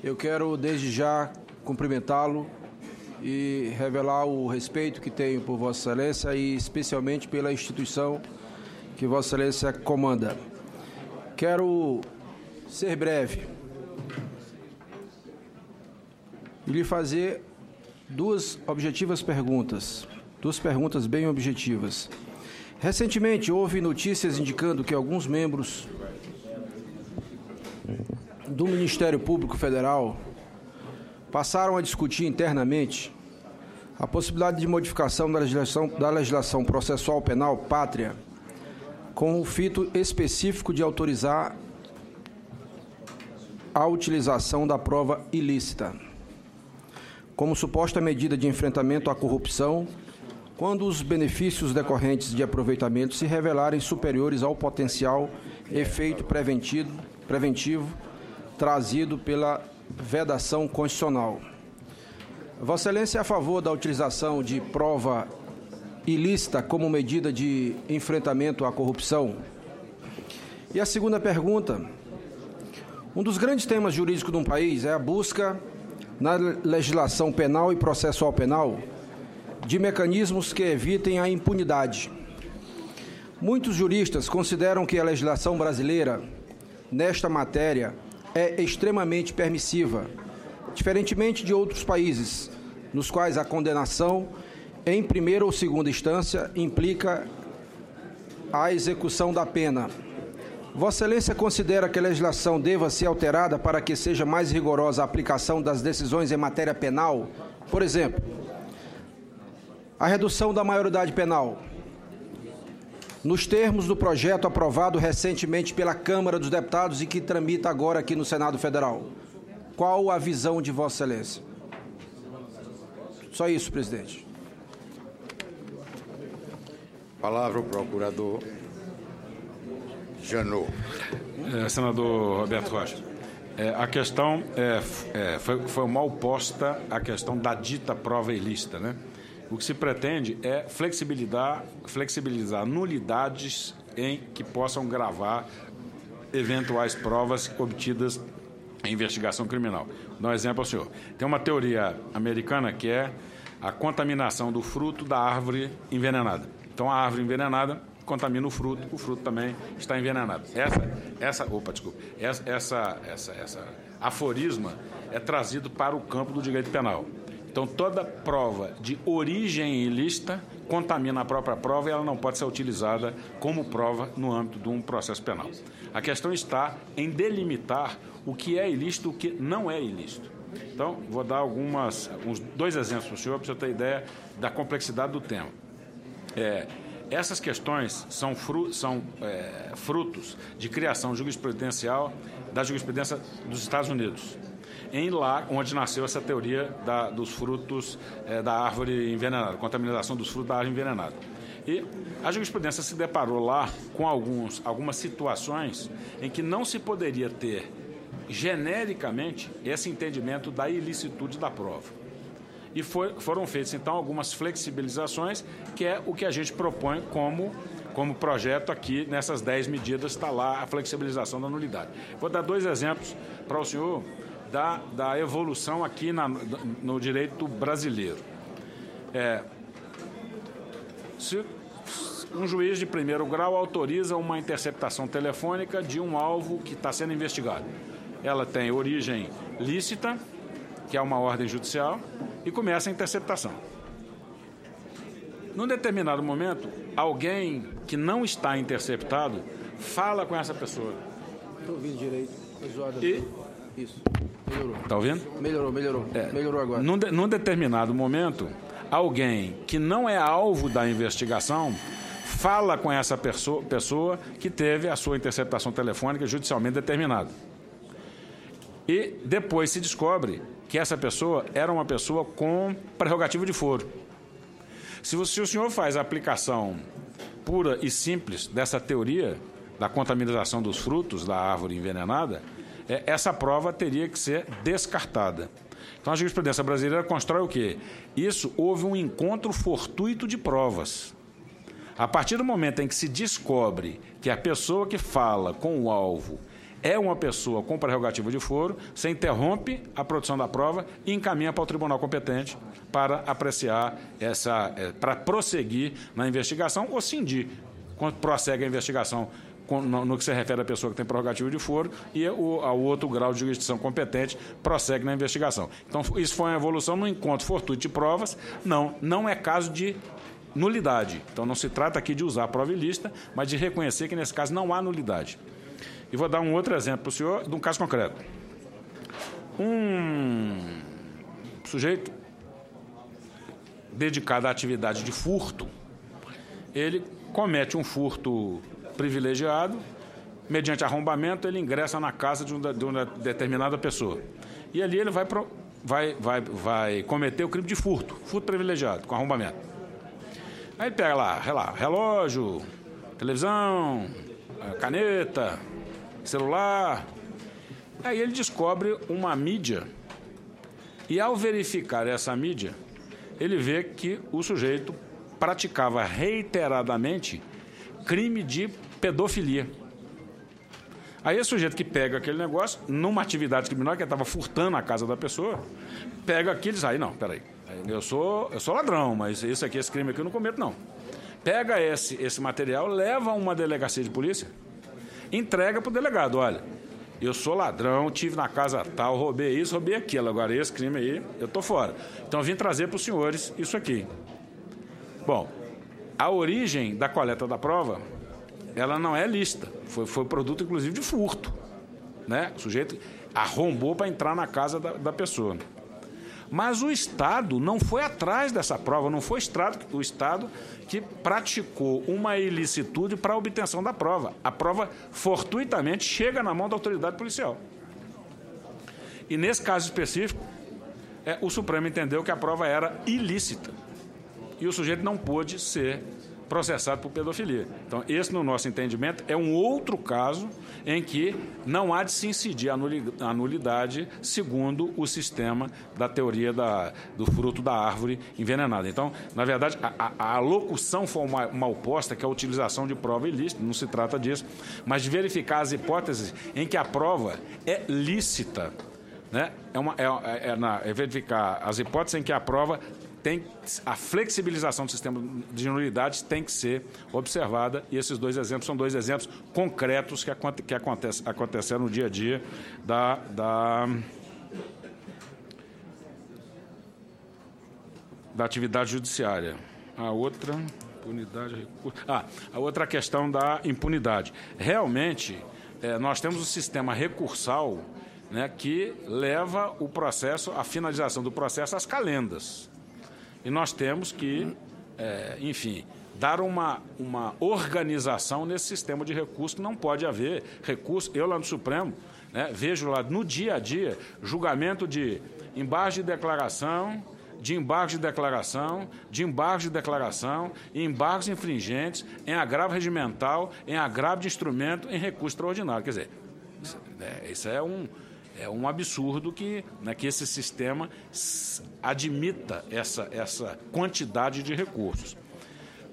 Eu quero, desde já, cumprimentá-lo e revelar o respeito que tenho por Vossa Excelência e especialmente pela instituição que Vossa Excelência comanda. Quero ser breve e lhe fazer duas perguntas bem objetivas. Recentemente, houve notícias indicando que alguns membros do Ministério Público Federal passaram a discutir internamente a possibilidade de modificação da legislação processual penal pátria com o fito específico de autorizar a utilização da prova ilícita como suposta medida de enfrentamento à corrupção quando os benefícios decorrentes de aproveitamento se revelarem superiores ao potencial efeito preventivo trazido pela vedação constitucional. Vossa Excelência é a favor da utilização de prova ilícita como medida de enfrentamento à corrupção? E a segunda pergunta: um dos grandes temas jurídicos de um país é a busca na legislação penal e processual penal de mecanismos que evitem a impunidade. Muitos juristas consideram que a legislação brasileira, nesta matéria, é extremamente permissiva, diferentemente de outros países, nos quais a condenação, em primeira ou segunda instância, implica a execução da pena. Vossa Excelência considera que a legislação deva ser alterada para que seja mais rigorosa a aplicação das decisões em matéria penal? Por exemplo, a redução da maioridade penal, nos termos do projeto aprovado recentemente pela Câmara dos Deputados e que tramita agora aqui no Senado Federal. Qual a visão de Vossa Excelência? Só isso, presidente. Palavra o procurador Janot. Senador Roberto Rocha, a questão foi mal posta a questão da dita prova ilícita, né? O que se pretende é flexibilizar nulidades em que possam gravar eventuais provas obtidas em investigação criminal. Vou dar um exemplo ao senhor. Tem uma teoria americana que é a contaminação do fruto da árvore envenenada. Então, a árvore envenenada contamina o fruto também está envenenado. Essa aforisma é trazido para o campo do direito penal. Então, toda prova de origem ilícita contamina a própria prova e ela não pode ser utilizada como prova no âmbito de um processo penal. A questão está em delimitar o que é ilícito e o que não é ilícito. Então, vou dar dois exemplos para o senhor ter ideia da complexidade do tema. Essas questões são frutos de criação jurisprudencial da jurisprudência dos Estados Unidos, lá onde nasceu essa teoria dos frutos da árvore envenenada, contaminação dos frutos da árvore envenenada. E a jurisprudência se deparou lá com algumas situações em que não se poderia ter genericamente esse entendimento da ilicitude da prova. E foram feitas, então, algumas flexibilizações, que é o que a gente propõe como projeto aqui, nessas 10 medidas, está lá a flexibilização da nulidade. Vou dar dois exemplos para o senhor da evolução aqui no direito brasileiro. Se um juiz de primeiro grau autoriza uma interceptação telefônica de um alvo que está sendo investigado. Ela tem origem lícita, que é uma ordem judicial, e começa a interceptação. Num determinado momento, alguém que não está interceptado fala com essa pessoa. Estou ouvindo direito. Isso. Melhorou. Está ouvindo? Melhorou. Melhorou agora. Num determinado momento, alguém que não é alvo da investigação fala com essa pessoa que teve a sua interceptação telefônica judicialmente determinada. E depois se descobre que essa pessoa era uma pessoa com prerrogativa de foro. Se o senhor faz a aplicação pura e simples dessa teoria da contaminação dos frutos da árvore envenenada, essa prova teria que ser descartada. Então, a jurisprudência brasileira constrói o quê? Houve um encontro fortuito de provas. A partir do momento em que se descobre que a pessoa que fala com o alvo é uma pessoa com prerrogativa de foro, você interrompe a produção da prova e encaminha para o tribunal competente para apreciar para prosseguir na investigação ou cindir, quando prossegue a investigação no que se refere à pessoa que tem prerrogativa de foro e ao outro grau de jurisdição competente prossegue na investigação. Então, isso foi uma evolução no encontro fortuito de provas. Não é caso de nulidade. Então, não se trata aqui de usar a prova ilícita, mas de reconhecer que, nesse caso, não há nulidade. E vou dar um outro exemplo para o senhor de um caso concreto. Um sujeito dedicado à atividade de furto, ele comete um furto privilegiado, mediante arrombamento, ele ingressa na casa de uma determinada pessoa. E ali ele vai cometer o crime de furto privilegiado, com arrombamento. Aí ele pega lá relógio, televisão, caneta, celular. Aí ele descobre uma mídia e, ao verificar essa mídia, ele vê que o sujeito praticava reiteradamente crime de pedofilia. Aí esse sujeito que pega aquele negócio, numa atividade criminal, que ele estava furtando a casa da pessoa, pega aquilo e diz, não, peraí, eu sou ladrão, mas esse crime aqui eu não cometo, não. Pega esse material, leva a uma delegacia de polícia, entrega para o delegado, olha, eu sou ladrão, tive na casa tal, roubei isso, roubei aquilo, agora esse crime aí, eu estou fora. Então eu vim trazer para os senhores isso aqui. Bom, a origem da coleta da prova, ela não é lícita, foi produto inclusive de furto, né? O sujeito arrombou para entrar na casa da pessoa. Mas o Estado não foi atrás dessa prova, não foi o Estado que praticou uma ilicitude para a obtenção da prova. A prova, fortuitamente, chega na mão da autoridade policial. E, nesse caso específico, o Supremo entendeu que a prova era ilícita. E o sujeito não pôde ser processado por pedofilia. Então, esse, no nosso entendimento, é um outro caso em que não há de se incidir a nulidade segundo o sistema da teoria do fruto da árvore envenenada. Então, na verdade, a locução foi mal posta, que é a utilização de prova ilícita, não se trata disso, mas de verificar as hipóteses em que a prova é lícita, né? É verificar as hipóteses em que a prova a flexibilização do sistema de nulidades tem que ser observada, e esses dois exemplos são dois exemplos concretos que aconteceram no dia a dia da atividade judiciária. A outra, impunidade, recurso. A outra questão da impunidade. Realmente, nós temos um sistema recursal, né, que leva o processo, a finalização do processo às calendas. E nós temos que, dar uma organização nesse sistema de recurso, que não pode haver recurso. Eu, lá no Supremo, vejo lá no dia a dia julgamento de embargos de declaração, de embargos de declaração, de embargos de declaração, embargos infringentes, em agravo regimental, em agravo de instrumento, em recurso extraordinário. Quer dizer, isso é um absurdo que esse sistema admita essa quantidade de recursos.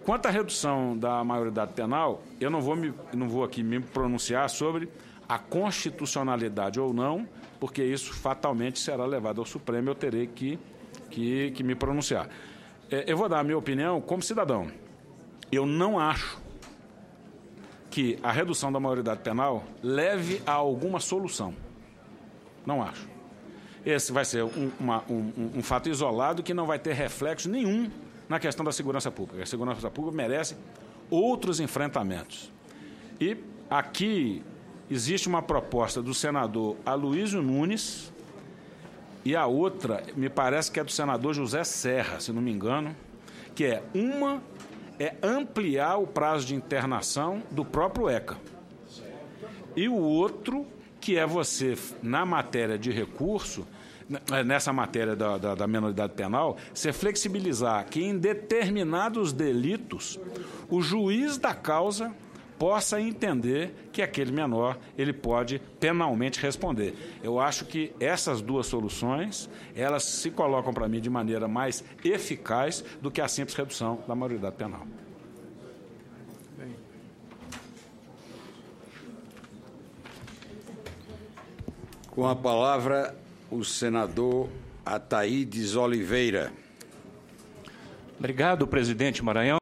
Quanto à redução da maioridade penal, eu não vou aqui me pronunciar sobre a constitucionalidade ou não, porque isso fatalmente será levado ao Supremo, eu terei que me pronunciar. Eu vou dar a minha opinião como cidadão. Eu não acho que a redução da maioridade penal leve a alguma solução. Não acho. Esse vai ser um fato isolado que não vai ter reflexo nenhum na questão da segurança pública. A segurança pública merece outros enfrentamentos. E aqui existe uma proposta do senador Aloysio Nunes e a outra, me parece que é do senador José Serra, se não me engano, que é ampliar o prazo de internação do próprio ECA. E o outro, que é você, na matéria de recurso, nessa matéria da minoridade penal, você flexibilizar que em determinados delitos o juiz da causa possa entender que aquele menor ele pode penalmente responder. Eu acho que essas duas soluções, elas se colocam para mim de maneira mais eficaz do que a simples redução da maioridade penal. Com a palavra, o senador Ataídes Oliveira. Obrigado, presidente Maranhão.